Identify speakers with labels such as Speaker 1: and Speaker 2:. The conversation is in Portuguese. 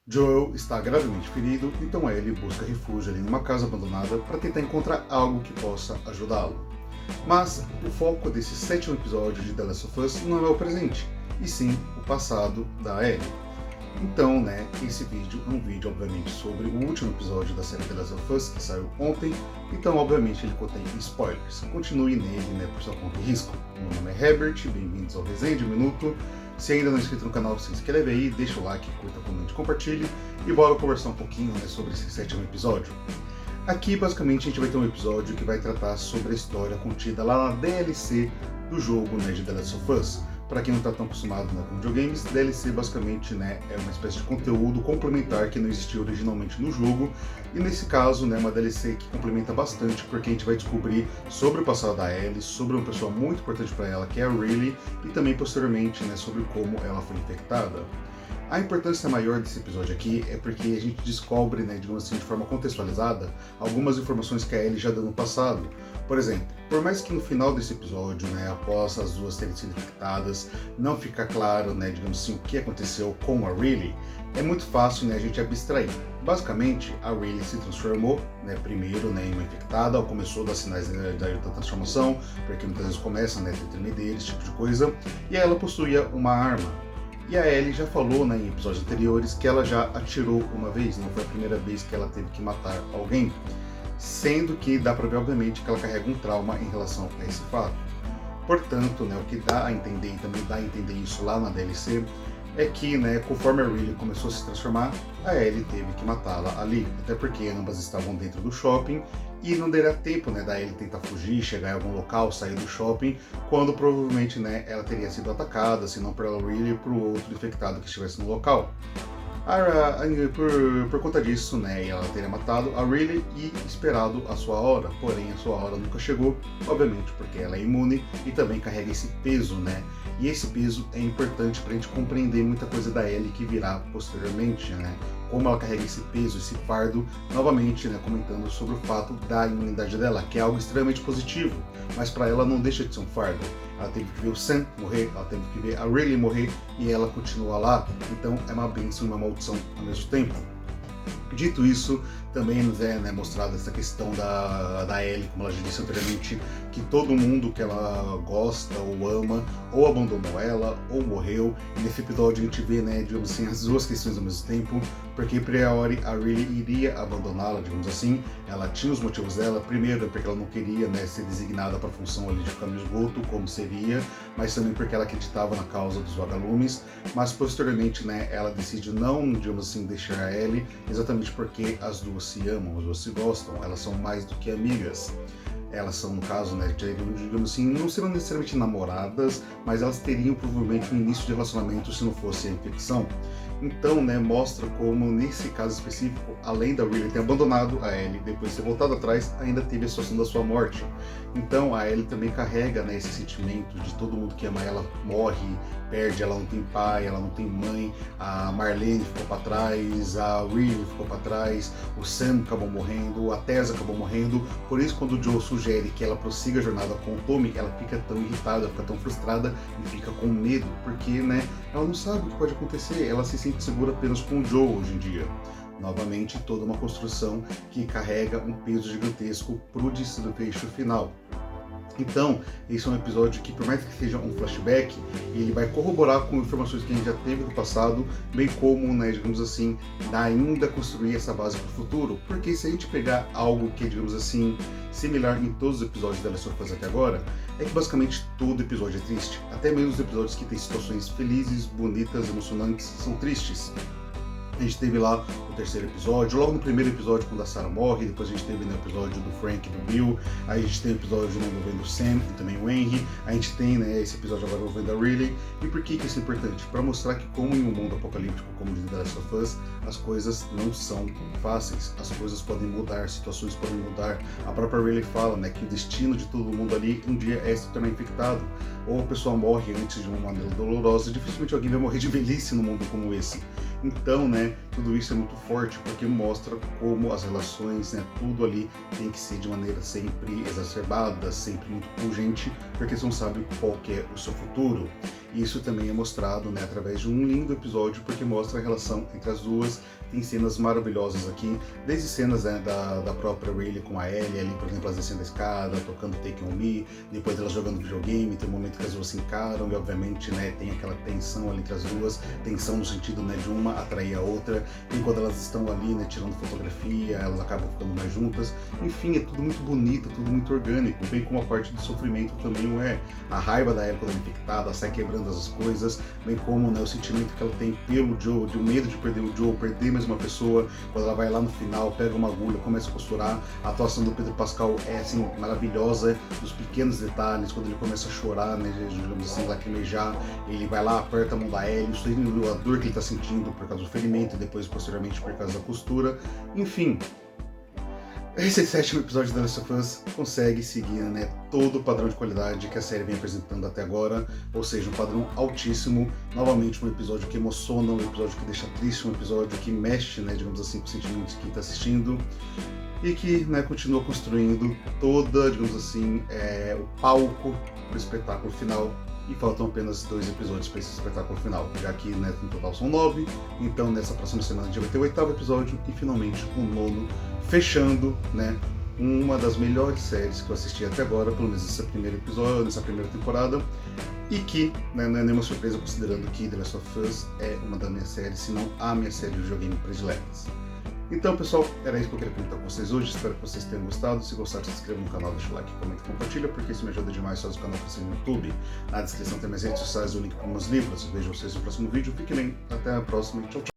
Speaker 1: Joel está gravemente ferido, então Ellie busca refúgio ali numa casa abandonada para tentar encontrar algo que possa ajudá-lo. Mas o foco desse sétimo episódio de The Last of Us não é o presente, e sim o passado da Ellie. Então, esse vídeo é um vídeo, obviamente, sobre o último episódio da série The Last of Us, que saiu ontem, então, obviamente, ele contém spoilers. Continue nele, por sua conta e risco. Meu nome é Herbert, bem-vindos ao Resenha de um Minuto. Se ainda não é inscrito no canal, se inscreve aí, deixa o like, curta, comente, compartilhe, e bora conversar um pouquinho sobre esse sétimo episódio. Aqui, basicamente, a gente vai ter um episódio que vai tratar sobre a história contida lá na DLC do jogo de The Last of Us. Para quem não está tão acostumado com videogames, DLC basicamente é uma espécie de conteúdo complementar que não existia originalmente no jogo, e nesse caso uma DLC que complementa bastante, porque a gente vai descobrir sobre o passado da Ellie, sobre uma pessoa muito importante para ela, que é a Riley, e também posteriormente sobre como ela foi infectada. A importância maior desse episódio aqui é porque a gente descobre, digamos assim, de forma contextualizada, algumas informações que a Ellie já deu no passado. Por exemplo, por mais que no final desse episódio, após as duas terem sido infectadas, não fica claro, digamos assim, o que aconteceu com a Riley, é muito fácil a gente abstrair. Basicamente, a Riley se transformou, primeiro em uma infectada, começou a dar sinais da transformação, porque muitas vezes começa a ter tremedeira, esse tipo de coisa, e ela possuía uma arma. E a Ellie já falou em episódios anteriores que ela já atirou uma vez, não foi a primeira vez que ela teve que matar alguém, sendo que dá para ver obviamente que ela carrega um trauma em relação a esse fato. Portanto, o que dá a entender, e também dá a entender isso lá na DLC, é que conforme a Riley começou a se transformar, a Ellie teve que matá-la ali, até porque ambas estavam dentro do shopping e não daria tempo da Ellie tentar fugir, chegar em algum local, sair do shopping, quando provavelmente ela teria sido atacada, se não pela Riley, por outro infectado que estivesse no local. Por conta disso, ela teria matado a Riley e esperado a sua hora, porém a sua hora nunca chegou, obviamente porque ela é imune e também carrega esse peso, e esse peso é importante para a gente compreender muita coisa da Ellie que virá posteriormente, como ela carrega esse peso, esse fardo, novamente, comentando sobre o fato da imunidade dela, que é algo extremamente positivo, mas para ela não deixa de ser um fardo. Ela teve que ver o Sam morrer, ela teve que ver a Riley morrer e ela continua lá, então é uma bênção e uma maldição ao mesmo tempo. Dito isso, também nos é mostrada essa questão da Ellie, como ela já disse anteriormente, que todo mundo que ela gosta ou ama, ou abandonou ela, ou morreu. E nesse episódio a gente vê, digamos assim, as duas questões ao mesmo tempo, porque a priori a Riley iria abandoná-la, digamos assim. Ela tinha os motivos dela, primeiro porque ela não queria ser designada para a função ali de ficar no esgoto, como seria, mas também porque ela acreditava na causa dos vagalumes, mas posteriormente ela decide não, digamos assim, deixar a Ellie, exatamente porque as duas se amam, as duas se gostam, elas são mais do que amigas. Elas são, no caso, digamos assim, não serão necessariamente namoradas, mas elas teriam provavelmente um início de relacionamento se não fosse a infecção. Então, mostra como, nesse caso específico, além da Riley ter abandonado a Ellie, depois de ter voltado atrás, ainda teve a situação da sua morte. Então, a Ellie também carrega esse sentimento de todo mundo que ama ela morre, perde, ela não tem pai, ela não tem mãe, a Marlene ficou para trás, a Riley ficou para trás, o Sam acabou morrendo, a Tessa acabou morrendo. Por isso, quando o Joe sugere que ela prossiga a jornada com o Tommy, ela fica tão irritada, fica tão frustrada e fica com medo, porque ela não sabe o que pode acontecer, ela se sente segura apenas com o Joe hoje em dia. Novamente, toda uma construção que carrega um peso gigantesco para o desfecho final. Então, esse é um episódio que, por mais que seja um flashback, ele vai corroborar com informações que a gente já teve no passado, bem como, digamos assim, ainda construir essa base para o futuro. Porque se a gente pegar algo que é, digamos assim, similar em todos os episódios da Last of Us até agora, é que basicamente todo episódio é triste. Até mesmo os episódios que têm situações felizes, bonitas, emocionantes, são tristes. A gente teve lá o terceiro episódio, logo no primeiro episódio quando a Sarah morre, depois a gente teve no episódio do Frank e do Bill, aí a gente tem o episódio envolvendo o Sam e também o Henry, a gente tem esse episódio agora envolvendo a Riley. E por que isso é importante? Para mostrar que como em um mundo apocalíptico como o de The Last of Us, as coisas não são fáceis, as coisas podem mudar, situações podem mudar. A própria Riley fala que o destino de todo mundo ali um dia é se tornar infectado, ou a pessoa morre antes de uma maneira dolorosa. Dificilmente alguém vai morrer de velhice num mundo como esse. Então, né, tudo isso é muito forte porque mostra como as relações, né, tudo ali tem que ser de maneira sempre exacerbada, sempre muito pungente, porque você não sabe qual que é o seu futuro. E isso também é mostrado, né, através de um lindo episódio, porque mostra a relação entre as duas. Tem cenas maravilhosas aqui, desde cenas, né, da própria Rayleigh com a Ellie ali, por exemplo, elas descendo a escada, tocando Take On Me, depois elas jogando videogame, tem um momento que as duas se encaram e obviamente, né, tem aquela tensão ali entre as duas, tensão no sentido, né, de uma atrair a outra, e quando elas estão ali, né, tirando fotografia, elas acabam ficando mais juntas. Enfim, é tudo muito bonito, tudo muito orgânico, bem como a parte do sofrimento também o é. A raiva da Ellie quando ela é infectada, sai quebrando as coisas, bem como, né, o sentimento que ela tem pelo Joe, de um medo de perder o Joe, perder mais uma pessoa, quando ela vai lá no final, pega uma agulha, começa a costurar. A atuação do Pedro Pascal é assim maravilhosa, dos pequenos detalhes, quando ele começa a chorar, né, digamos assim, lacrimejar, ele vai lá, aperta a mão da Ellie, isso a dor que ele está sentindo por causa do ferimento e depois posteriormente por causa da costura. Enfim, esse 7º episódio da Last of Us consegue seguir, né, todo o padrão de qualidade que a série vem apresentando até agora, ou seja, um padrão altíssimo. Novamente um episódio que emociona, um episódio que deixa triste, um episódio que mexe, né, digamos assim, com os sentimentos de quem está assistindo, e que, né, continua construindo toda, digamos assim, o palco para o espetáculo final. E faltam apenas 2 episódios para esse espetáculo final, já que, né, no total são 9, então nessa próxima semana a gente vai ter o 8º episódio e finalmente o 9º, fechando, né, uma das melhores séries que eu assisti até agora, pelo menos nesse primeiro episódio, nessa primeira temporada, e que, né, não é nenhuma surpresa considerando que The Last of Us é uma das minhas séries, se não a minha série de videogame prediletas. Então, pessoal, era isso que eu queria comentar com vocês hoje. Espero que vocês tenham gostado. Se gostaram, se inscreva no canal, deixa o like, comenta e compartilha, porque isso me ajuda demais. Faz o canal crescer no YouTube. Na descrição tem minhas redes sociais, o link para meus livros. Vejo vocês no próximo vídeo. Fiquem bem. Até a próxima. Tchau, tchau.